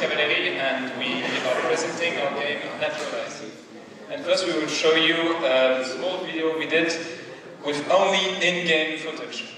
Cavaleri, and we are presenting our game Naturalize. And first we will show you a small video we did with only in-game footage.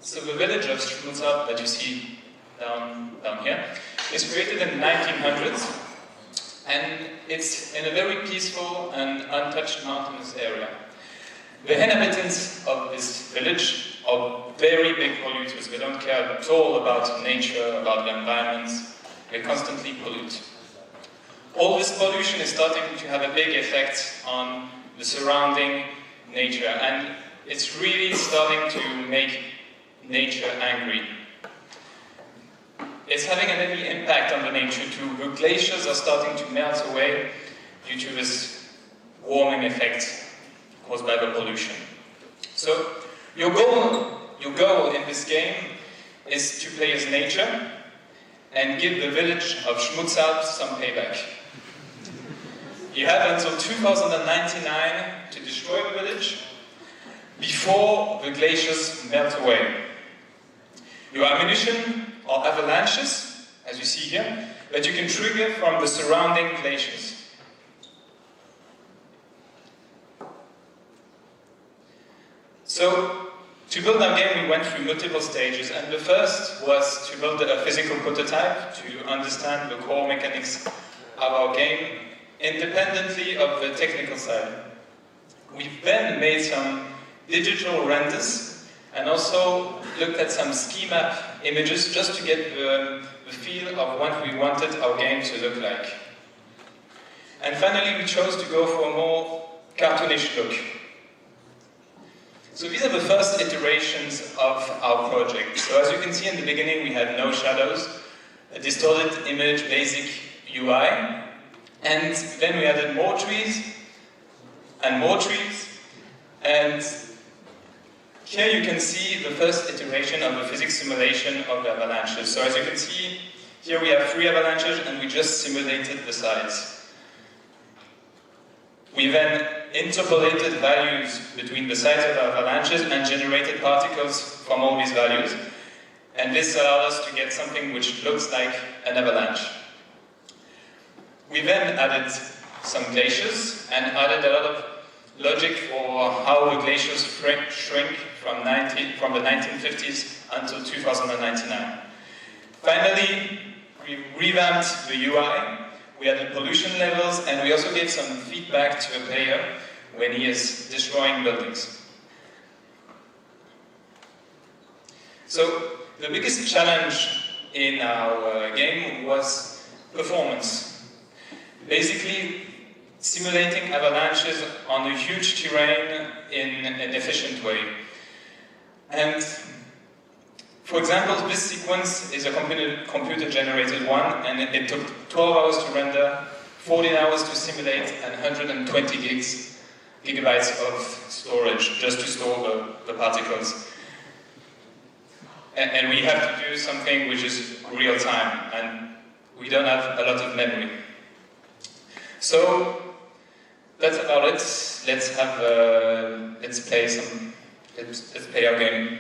So the village of Schmutzab that you see down here is created in the 1900s, and it's in a very peaceful and untouched mountainous area. The inhabitants of this village are very big polluters. They don't care at all about nature, about the environment. They constantly pollute. All this pollution is starting to have a big effect on the surrounding nature, and it's really starting to make nature angry. It's having an heavy impact on the nature too. The glaciers are starting to melt away due to this warming effect caused by the pollution. So your goal in this game is to play as nature and give the village of Schmutzab some payback. You have until 2099 to destroy the village before the glaciers melt away. Your ammunition are avalanches, as you see here, that you can trigger from the surrounding glaciers. So, to build our game, we went through multiple stages, and the first was to build a physical prototype to understand the core mechanics of our game independently of the technical side. We then made some digital renders and also looked at some schema images just to get the feel of what we wanted our game to look like. And finally, we chose to go for a more cartoonish look. So these are the first iterations of our project. So as you can see in the beginning, we had no shadows, a distorted image, basic UI, and then we added more trees, and here you can see the first iteration of the physics simulation of the avalanches. So as you can see, here we have 3 avalanches and we just simulated the sides. We then interpolated values between the sides of the avalanches and generated particles from all these values. And this allowed us to get something which looks like an avalanche. We then added some glaciers and added a lot of logic for how the glaciers shrink from the 1950s until 2099. Finally, we revamped the UI, we added pollution levels, and we also gave some feedback to the player when he is destroying buildings. So, the biggest challenge in our game was performance. Basically, simulating avalanches on a huge terrain in an efficient way. And, for example, this sequence is a computer-generated one, and it took 12 hours to render, 14 hours to simulate, and 120 gigabytes of storage just to store the particles. And we have to do something which is real time, and we don't have a lot of memory. So that's about it. Let's play our game.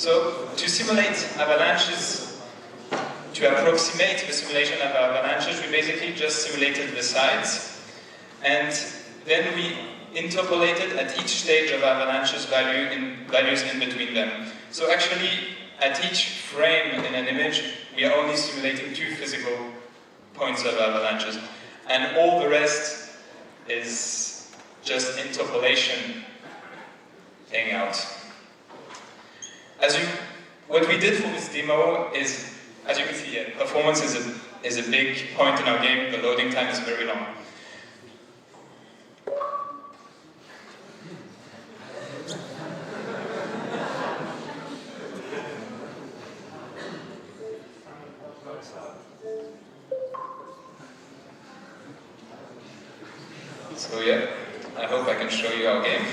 So to simulate avalanches, to approximate the simulation of avalanches, we basically just simulated the sides, and then we interpolated at each stage of avalanches values in between them. So actually, at each frame in an image, we are only simulating 2 physical points of avalanches, and all the rest is just interpolation playing out. What we did for this demo is, as you can see, performance is a big point in our game. The loading time is very long. So yeah, I hope I can show you our game.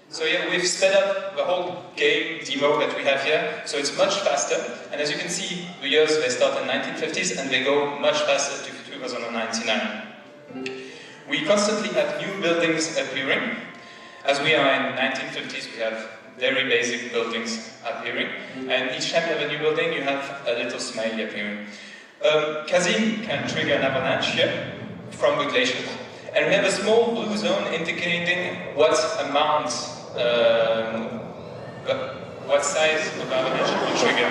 So yeah, we've sped up the whole game demo that we have here, so it's much faster. And as you can see, the years, they start in 1950s and they go much faster to 2099. We constantly have new buildings appearing. As we are in 1950s, we have very basic buildings appearing. And each time you have a new building, you have a little smiley appearing. Kasim can trigger an avalanche here from the glaciers. And we have a small blue zone indicating what amount, what size of avalanche it will trigger.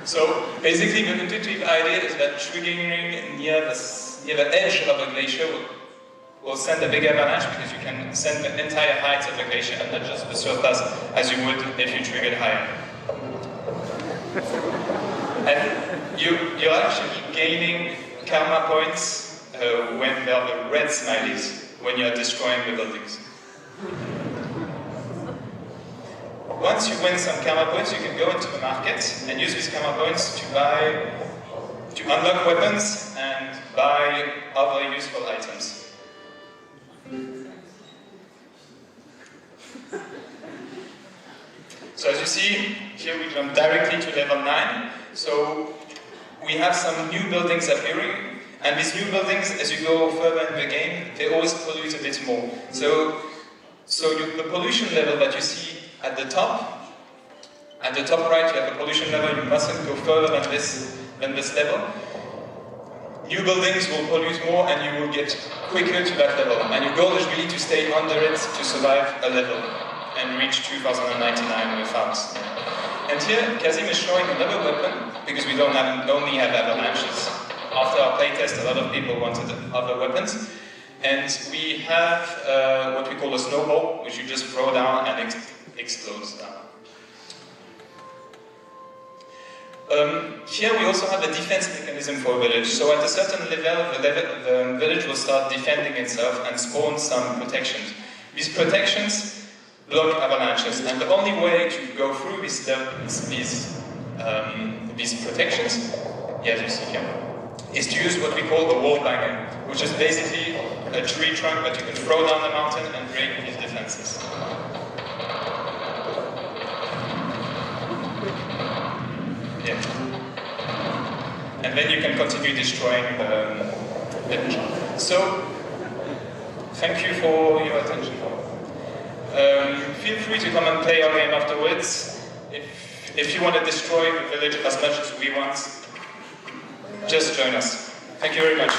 So basically the intuitive idea is that triggering near the edge of a glacier will send a big avalanche, because you can send the entire height of the glacier and not just the surface as you would if you triggered higher. And you're actually gaining karma points when there are the red smileys, when you're destroying the buildings. Once you win some karma points, you can go into the market and use these karma points to unlock weapons and buy other useful items. So as you see, here we jump directly to level 9. So we have some new buildings appearing, and these new buildings, as you go further in the game, they always pollute a bit more. So the pollution level that you see at the top right, you have a pollution level. You mustn't go further than this level. New buildings will pollute more, and you will get quicker to that level. And your goal is really to stay under it to survive a level and reach 2099 without. And here, Kasim is showing another weapon, because we don't only have avalanches. After our playtest, a lot of people wanted other weapons. And we have what we call a snowball, which you just throw down and it explodes down. Here we also have a defense mechanism for a village. So at a certain level, the village will start defending itself and spawn some protections. These protections block avalanches, and the only way to go through these protections, as you see here, is to use what we call a wall banger, which is basically a tree trunk that you can throw down the mountain and break these defenses. Yeah. And then you can continue destroying the village. So, thank you for your attention. Feel free to come and play our game afterwards. If you want to destroy the village as much as we want, just join us. Thank you very much.